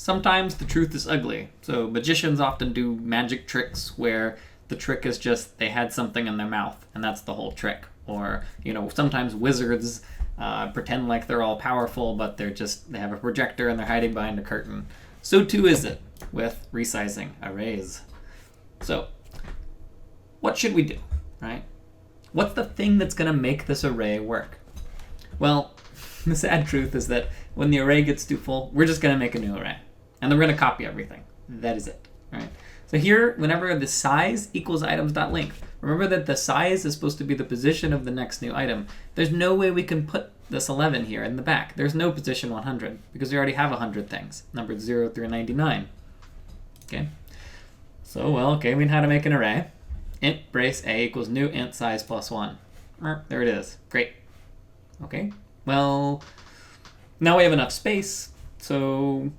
sometimes the truth is ugly. So magicians often do magic tricks where the trick is just they had something in their mouth and that's the whole trick. Or, sometimes wizards pretend like they're all powerful, but they have a projector and they're hiding behind a curtain. So too is it with resizing arrays. So what should we do, right? What's the thing that's going to make this array work? Well, the sad truth is that when the array gets too full, we're just going to make a new array. And then we're going to copy everything. That is it, right? So here, whenever the size equals items.length, remember that the size is supposed to be the position of the next new item. There's no way we can put this 11 here in the back. There's no position 100 because we already have 100 things, numbered 0 through 99. Okay. So, we know how to make an array. Int brace a equals new int size plus 1. There it is. Great. Okay. Well, now we have enough space, so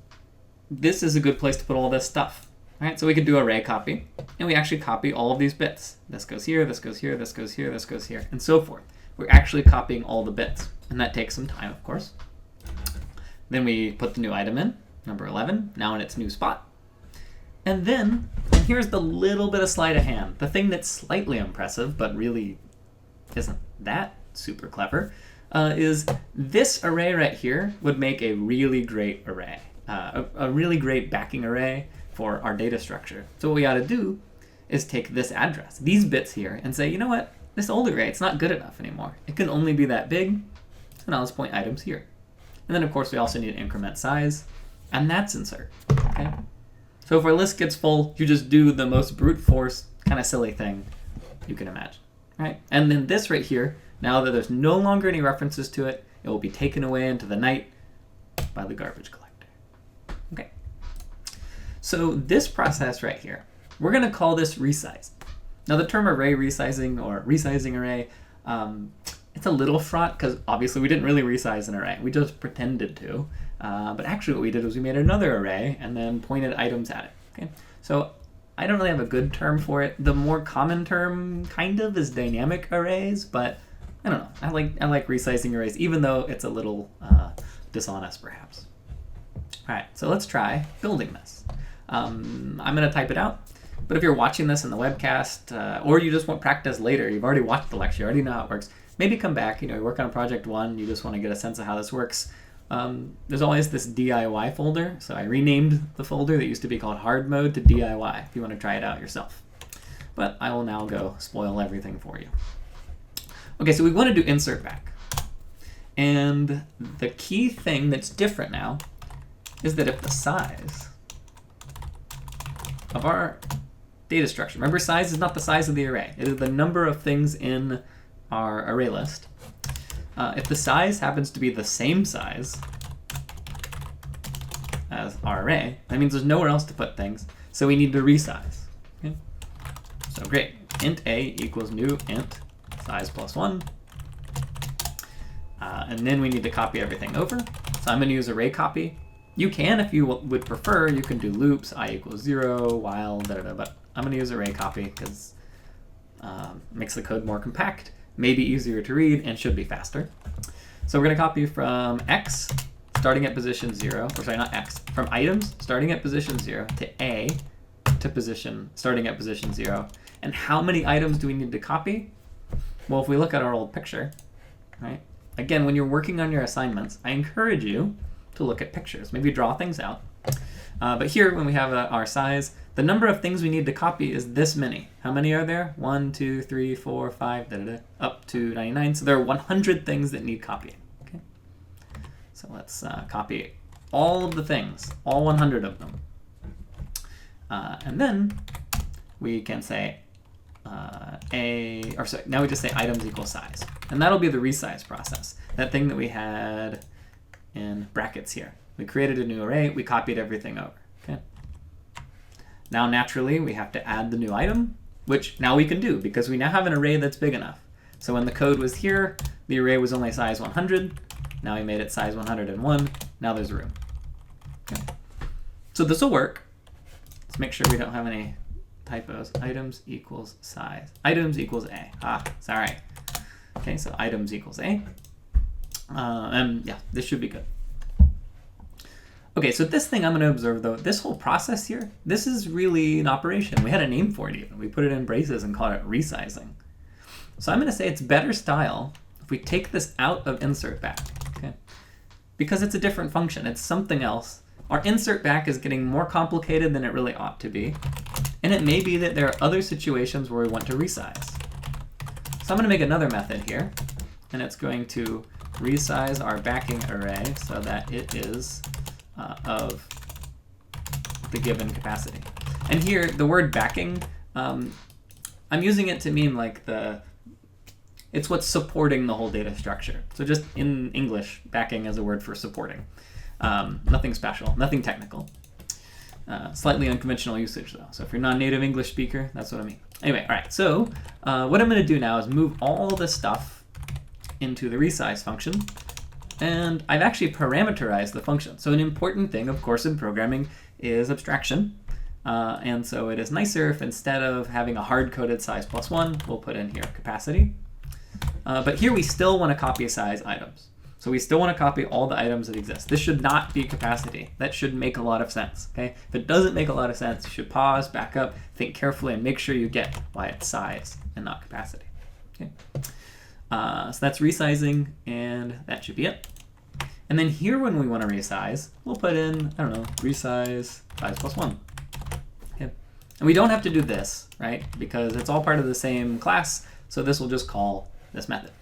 this is a good place to put all this stuff. All right, so we could do array copy, and we actually copy all of these bits. This goes here, this goes here, this goes here, this goes here, and so forth. We're actually copying all the bits, and that takes some time, of course. Then we put the new item in, number 11, now in its new spot. And then, here's the little bit of sleight of hand, the thing that's slightly impressive, but really isn't that super clever, is this array right here would make a really great array, a really great backing array for our data structure. So what we ought to do is take this address, these bits here, and say, you know what, this old array, it's not good enough anymore. It can only be that big, and I'll just point items here. And then, of course, we also need to increment size, and that's insert. Okay? So if our list gets full, you just do the most brute force, kind of silly thing you can imagine. Right? And then this right here, now that there's no longer any references to it, it will be taken away into the night by the garbage collector. Okay. So this process right here, we're going to call this resize. Now the term array resizing or resizing array, it's a little fraught because obviously we didn't really resize an array. We just pretended to. But actually what we did was we made another array and then pointed items at it. Okay. So I don't really have a good term for it. The more common term kind of is dynamic arrays, but I don't know. I like resizing arrays, even though it's a little dishonest perhaps. All right, so let's try building this. I'm going to type it out, but if you're watching this in the webcast or you just want practice later, you've already watched the lecture, you already know how it works, maybe come back, you work on project 1, you just want to get a sense of how this works. There's always this DIY folder, so I renamed the folder that used to be called hard mode to DIY if you want to try it out yourself. But I will now go spoil everything for you. Okay, so we want to do insert back. And the key thing that's different now is that if the size of our data structure, remember size is not the size of the array, it is the number of things in our array list. If the size happens to be the same size as our array, that means there's nowhere else to put things, so we need to resize. Okay? So great, int a equals new int size plus 1. And then we need to copy everything over. So I'm going to use array copy. You can, if you would prefer, you can do loops, I equals 0, while, but I'm going to use array copy because it makes the code more compact, maybe easier to read, and should be faster. So we're going to copy from x, starting at position 0, or sorry, not x, from items starting at position 0 to a to position, starting at position 0. And how many items do we need to copy? Well, if we look at our old picture, right? Again, when you're working on your assignments, I encourage you to look at pictures. Maybe draw things out. But here, when we have our size, the number of things we need to copy is this many. How many are there? 1, 2, 3, 4, 5, up to 99. So there are 100 things that need copying. Okay. So let's copy all of the things, all 100 of them. And then we can say now we just say items equal size. And that'll be the resize process. That thing that we had in brackets here. We created a new array, we copied everything over. Okay. Now naturally we have to add the new item, which now we can do because we now have an array that's big enough. So when the code was here, the array was only size 100. Now we made it size 101. Now there's room. Okay. So this will work. Let's make sure we don't have any typos. Items equals size. Items equals a. Sorry. Okay, so items equals a. And yeah, this should be good. Okay, so this thing I'm going to observe, though, this whole process here, this is really an operation. We had a name for it even. We put it in braces and called it resizing. So I'm going to say it's better style if we take this out of insert back, okay? Because it's a different function. It's something else. Our insert back is getting more complicated than it really ought to be. And it may be that there are other situations where we want to resize. So I'm going to make another method here. And it's going to resize our backing array so that it is of the given capacity. And here, the word backing, I'm using it to mean like it's what's supporting the whole data structure. So just in English, backing is a word for supporting. Nothing special, nothing technical. Slightly unconventional usage though. So if you're not a native English speaker, that's what I mean. Anyway, all right, so what I'm gonna do now is move all this stuff into the resize function. And I've actually parameterized the function. So an important thing, of course, in programming is abstraction. And so it is nicer if instead of having a hard-coded size +1, we'll put in here capacity. But here we still want to copy size items. So we still want to copy all the items that exist. This should not be capacity. That should make a lot of sense. Okay? If it doesn't make a lot of sense, you should pause, back up, think carefully, and make sure you get why it's size and not capacity. Okay? So that's resizing, and that should be it. And then here, when we want to resize, we'll put in, I don't know, resize size +1. Okay. And we don't have to do this, right? Because it's all part of the same class. So this will just call this method.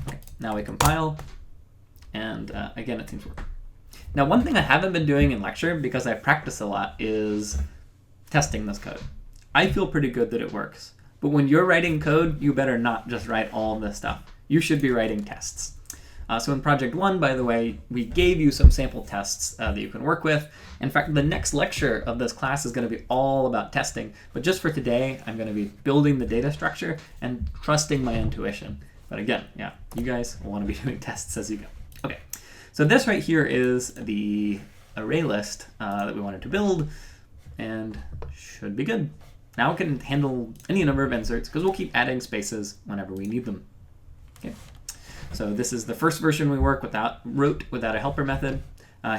Okay. Now we compile. And again, it seems to work. Now, one thing I haven't been doing in lecture, because I practice a lot, is testing this code. I feel pretty good that it works. But when you're writing code, you better not just write all this stuff. You should be writing tests. So in Project 1, by the way, we gave you some sample tests that you can work with. In fact, the next lecture of this class is going to be all about testing. But just for today, I'm going to be building the data structure and trusting my intuition. But again, yeah, you guys will want to be doing tests as you go. Okay, so this right here is the array list that we wanted to build, and should be good. Now it can handle any number of inserts because we'll keep adding spaces whenever we need them. Okay. So this is the first version we wrote without a helper method.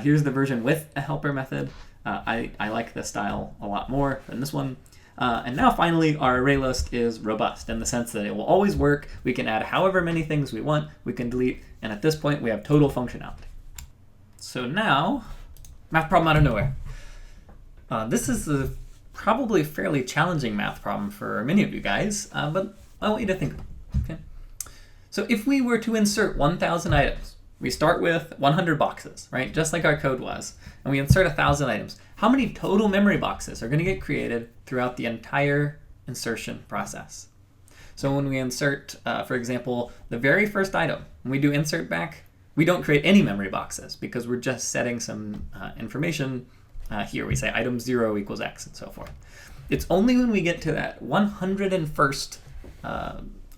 Here's the version with a helper method. I like this style a lot more than this one. And now finally, our array list is robust in the sense that it will always work. We can add however many things we want. We can delete. And at this point, we have total functionality. So now, math problem out of nowhere. This is a probably fairly challenging math problem for many of you guys, but I want you to think. Okay. So if we were to insert 1,000 items, we start with 100 boxes, right? Just like our code was. And we insert 1,000 items. How many total memory boxes are going to get created throughout the entire insertion process? So when we insert, for example, the very first item, when we do insert back, we don't create any memory boxes because we're just setting some information here. We say item 0 equals x and so forth. It's only when we get to that 101st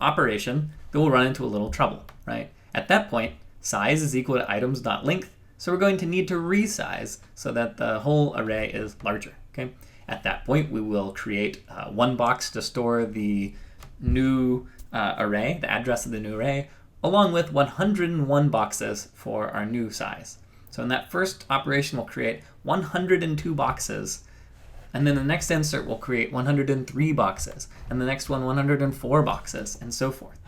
operation that we'll run into a little trouble, right? At that point, size is equal to items.length, so we're going to need to resize so that the whole array is larger, okay? At that point, we will create one box to store the new array, the address of the new array, along with 101 boxes for our new size. So in that first operation, we'll create 102 boxes, and then the next insert will create 103 boxes, and the next one 104 boxes, and so forth.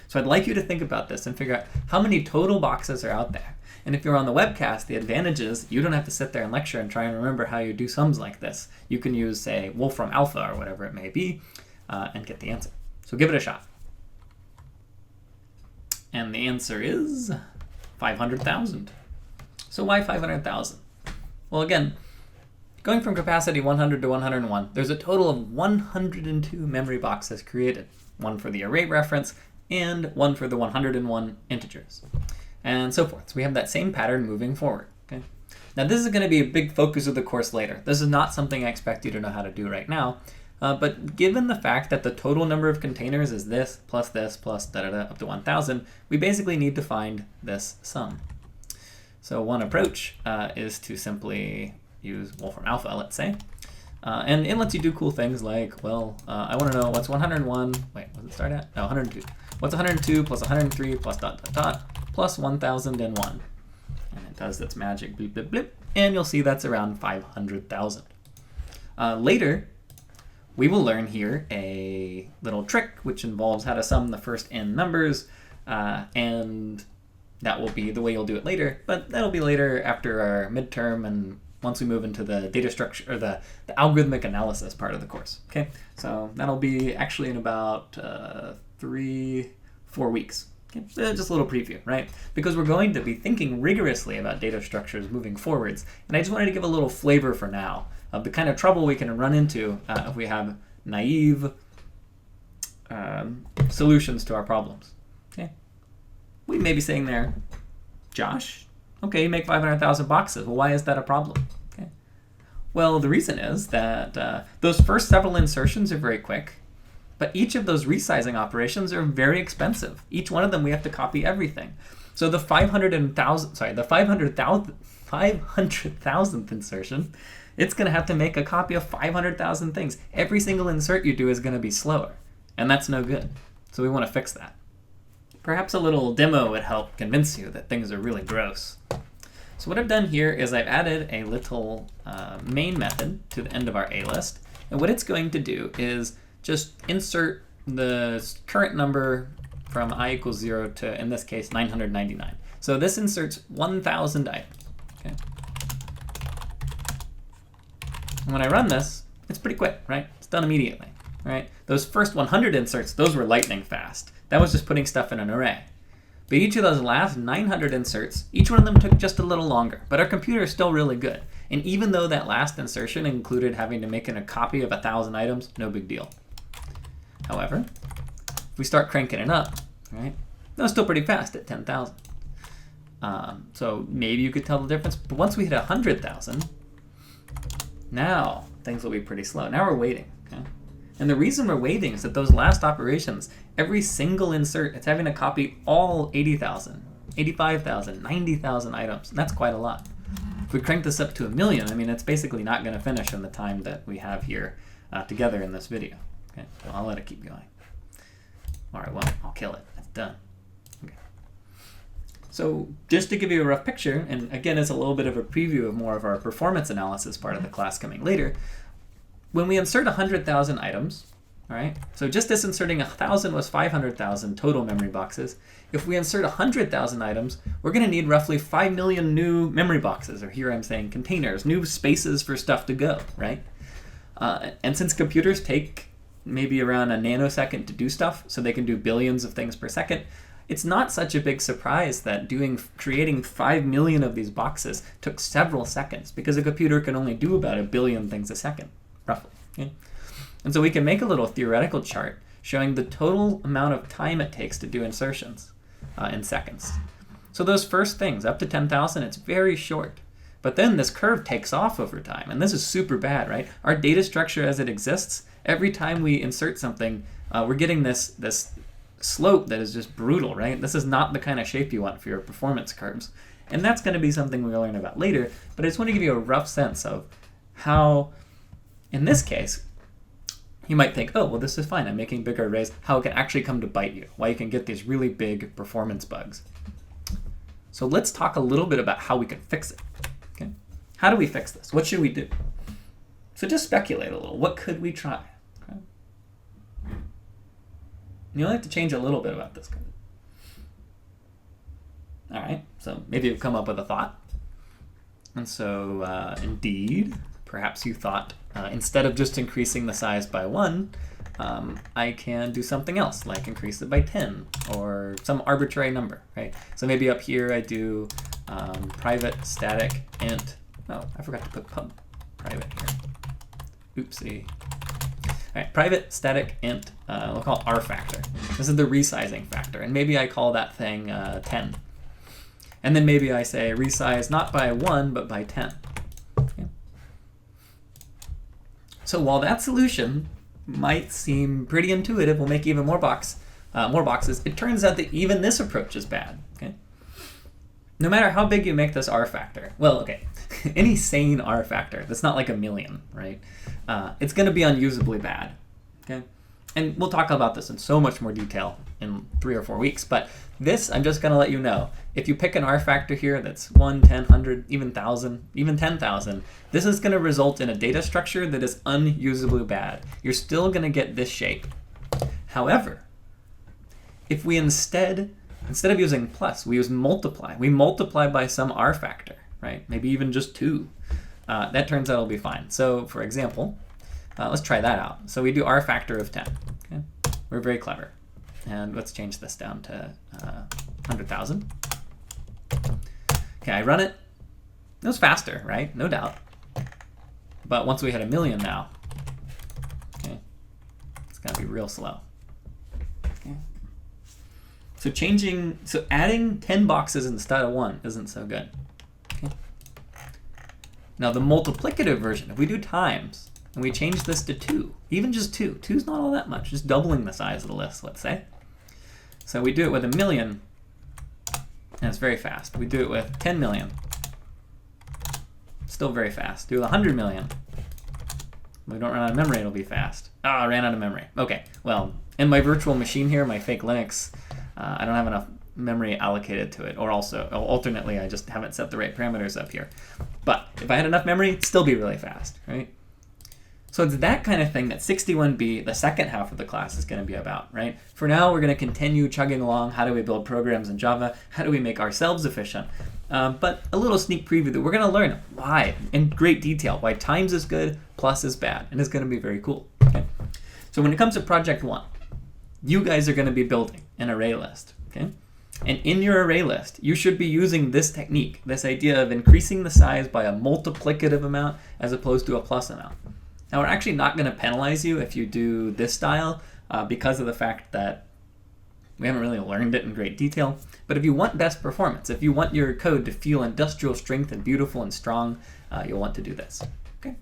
So I'd like you to think about this and figure out how many total boxes are out there. And if you're on the webcast, the advantage is you don't have to sit there and lecture and try and remember how you do sums like this. You can use, say, Wolfram Alpha or whatever it may be, and get the answer. So give it a shot. And the answer is 500,000. So why 500,000? Well, again, going from capacity 100 to 101, there's a total of 102 memory boxes created. One for the array reference, and one for the 101 integers, and so forth. So we have that same pattern moving forward. Okay. Now this is going to be a big focus of the course later. This is not something I expect you to know how to do right now, but given the fact that the total number of containers is this plus da-da-da up to 1,000, we basically need to find this sum. So one approach is to simply use Wolfram Alpha, let's say. And it lets you do cool things like, well, I want to know what's 101, wait, what does it start at? No, 102. What's 102 plus 103 plus dot dot dot plus 1001? And it does its magic bleep, bleep, bleep. and you'll see that's around 500,000. Later, we will learn here a little trick which involves how to sum the first n numbers, and that will be the way you'll do it later, but that'll be later after our midterm and once we move into the data structure, or the algorithmic analysis part of the course. Okay, so that'll be actually in about 3-4 weeks. Okay? Just a little preview, right? Because we're going to be thinking rigorously about data structures moving forwards, and I just wanted to give a little flavor for now of the kind of trouble we can run into if we have naive solutions to our problems. Okay, we may be saying there, Josh, okay, you make 500,000 boxes. Well, why is that a problem? Okay. Well, the reason is that those first several insertions are very quick, but each of those resizing operations are very expensive. Each one of them we have to copy everything. So the 500,000th insertion, it's going to have to make a copy of 500,000 things. Every single insert you do is going to be slower, and that's no good. So we want to fix that. Perhaps a little demo would help convince you that things are really gross. So what I've done here is I've added a little main method to the end of our A list. And what it's going to do is just insert the current number from I equals 0 to, in this case, 999. So this inserts 1,000 items. Okay. And when I run this, it's pretty quick, right? It's done immediately, right? Those first 100 inserts, those were lightning fast. That was just putting stuff in an array. But each of those last 900 inserts, each one of them took just a little longer. But our computer is still really good. And even though that last insertion included having to make a copy of 1,000 items, no big deal. However, if we start cranking it up, right, that's still pretty fast at 10,000. So maybe you could tell the difference. But once we hit 100,000, now things will be pretty slow. Now we're waiting. Okay? And the reason we're waiting is that those last operations, every single insert, it's having to copy all 80,000, 85,000, 90,000 items. And that's quite a lot. If we crank this up to 1 million, I mean, it's basically not going to finish in the time that we have here together in this video. Okay, so I'll let it keep going. All right, well, I'll kill it. It's done. Okay. So just to give you a rough picture, and again, it's a little bit of a preview of more of our performance analysis part of the class coming later. When we insert 100,000 items, all right, so just this inserting 1,000 was 500,000 total memory boxes. If we insert 100,000 items, we're going to need roughly 5 million new memory boxes, or here I'm saying containers, new spaces for stuff to go, right? And since computers take maybe around a nanosecond to do stuff, so they can do billions of things per second, it's not such a big surprise that creating 5 million of these boxes took several seconds, because a computer can only do about 1 billion things a second, roughly. Okay? And so we can make a little theoretical chart showing the total amount of time it takes to do insertions in seconds. So those first things, up to 10,000, it's very short. But then this curve takes off over time, and this is super bad, right? Our data structure as it exists, every time we insert something, we're getting this slope that is just brutal, right? This is not the kind of shape you want for your performance curves. And that's going to be something we'll learn about later, but I just want to give you a rough sense of how, in this case, you might think, oh, well, this is fine. I'm making bigger arrays. How it can actually come to bite you. Why you can get these really big performance bugs. So let's talk a little bit about how we can fix it. Okay? How do we fix this? What should we do? So just speculate a little. What could we try? Okay? You only have to change a little bit about this code. All right. So maybe you've come up with a thought. And so indeed, perhaps you thought, instead of just increasing the size by 1, I can do something else, like increase it by 10 or some arbitrary number, right? So maybe up here I do private static int. Oh, I forgot to put pub private here. Oopsie. All right, private static int, we'll call it r factor. This is the resizing factor, and maybe I call that thing 10. And then maybe I say resize not by 1, but by 10. Okay. So while that solution might seem pretty intuitive, we'll make even more boxes, it turns out that even this approach is bad. Okay? No matter how big you make this R factor, well, okay, any sane R factor that's not like 1 million, right? It's going to be unusably bad. Okay? And we'll talk about this in so much more detail in 3 or 4 weeks, but This, I'm just going to let you know, if you pick an R factor here that's 1, 10, 100, even 1,000, even 10,000, this is going to result in a data structure that is unusably bad. You're still going to get this shape. However, if we instead of using plus, we use multiply. We multiply by some R factor, right? Maybe even just 2. That turns out it'll be fine. So for example, let's try that out. So we do R factor of 10. Okay? We're very clever. And let's change this down to 100,000. Okay, I run it. It was faster, right? No doubt. But once we hit 1,000,000 now, okay, it's gonna be real slow. Okay. So adding 10 boxes instead of 1 isn't so good. Okay. Now the multiplicative version, if we do times and we change this to 2, even just 2, 2 is not all that much, just doubling the size of the list, let's say. So we do it with 1,000,000, and it's very fast. We do it with 10 million, still very fast. Do it with 100 million. We don't run out of memory, it'll be fast. Ah, I ran out of memory. Okay, well, in my virtual machine here, my fake Linux, I don't have enough memory allocated to it, or also, alternately, I just haven't set the right parameters up here. But if I had enough memory, it'd still be really fast, right? So it's that kind of thing that 61B, the second half of the class, is going to be about, right? For now, we're going to continue chugging along. How do we build programs in Java? How do we make ourselves efficient? But a little sneak preview that we're going to learn why, in great detail, why times is good, plus is bad, and it's going to be very cool. Okay? So when it comes to project 1, you guys are going to be building an array list, okay? And in your array list, you should be using this technique, this idea of increasing the size by a multiplicative amount as opposed to a plus amount. Now, we're actually not going to penalize you if you do this style because of the fact that we haven't really learned it in great detail. But if you want best performance, if you want your code to feel industrial strength and beautiful and strong, you'll want to do this. Okay.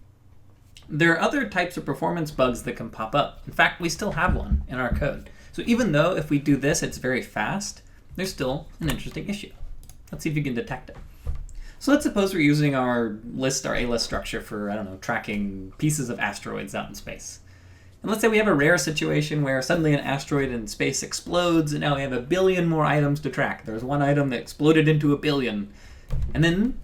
There are other types of performance bugs that can pop up. In fact, we still have one in our code. So even though if we do this, it's very fast, there's still an interesting issue. Let's see if you can detect it. So let's suppose we're using our A-list structure for, I don't know, tracking pieces of asteroids out in space. And let's say we have a rare situation where suddenly an asteroid in space explodes, and now we have 1 billion more items to track. There's one item that exploded into 1 billion. And then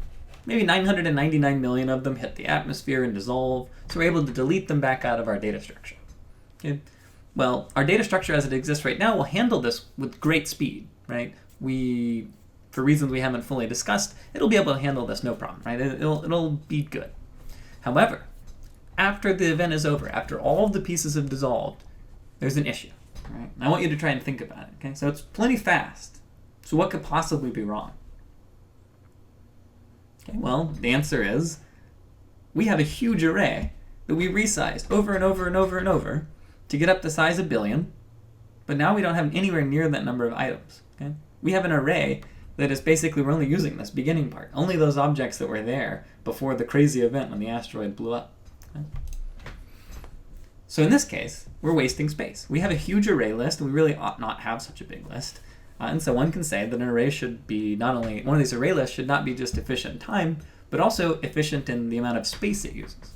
maybe 999 million of them hit the atmosphere and dissolve, so we're able to delete them back out of our data structure. Okay? Well, our data structure as it exists right now will handle this with great speed, right? For reasons we haven't fully discussed, it'll be able to handle this no problem, right? It'll be good. However, after the event is over, after all of the pieces have dissolved, there's an issue, right? I want you to try and think about it, okay? So it's plenty fast. So what could possibly be wrong? Okay, well, the answer is we have a huge array that we resized over and over and over and over to get up to size 1 billion, but now we don't have anywhere near that number of items, okay? We have an array that is basically, we're only using this beginning part. Only those objects that were there before the crazy event when the asteroid blew up. Okay? So in this case, we're wasting space. We have a huge array list, and we really ought not have such a big list. And so one can say that an array should be one of these array lists should not be just efficient in time, but also efficient in the amount of space it uses.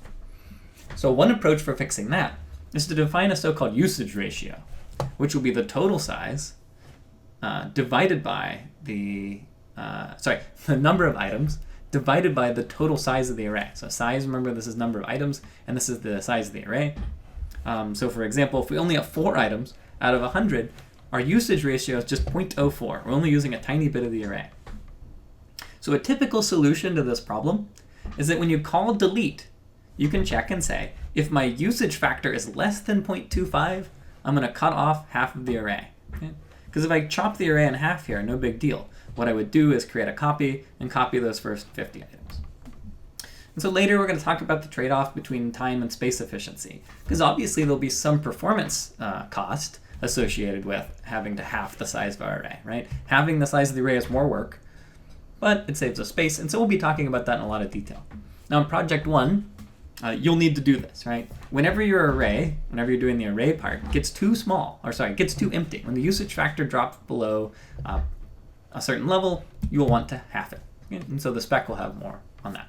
So one approach for fixing that is to define a so-called usage ratio, which will be the total size divided by the number of items divided by the total size of the array. So size, remember, this is number of items, and this is the size of the array. So for example, if we only have 4 items out of 100, our usage ratio is just 0.04. We're only using a tiny bit of the array. So a typical solution to this problem is that when you call delete, you can check and say, if my usage factor is less than 0.25, I'm going to cut off half of the array. Okay? Because if I chop the array in half here, no big deal. What I would do is create a copy and copy those first 50 items. And so later we're going to talk about the trade-off between time and space efficiency. Because obviously there'll be some performance cost associated with having to half the size of our array, right? Having the size of the array is more work, but it saves us space. And so we'll be talking about that in a lot of detail. Now in project 1, you'll need to do this, right? Whenever you're doing the array part, gets too empty. When the usage factor drops below a certain level, you will want to half it. Okay? And so the spec will have more on that.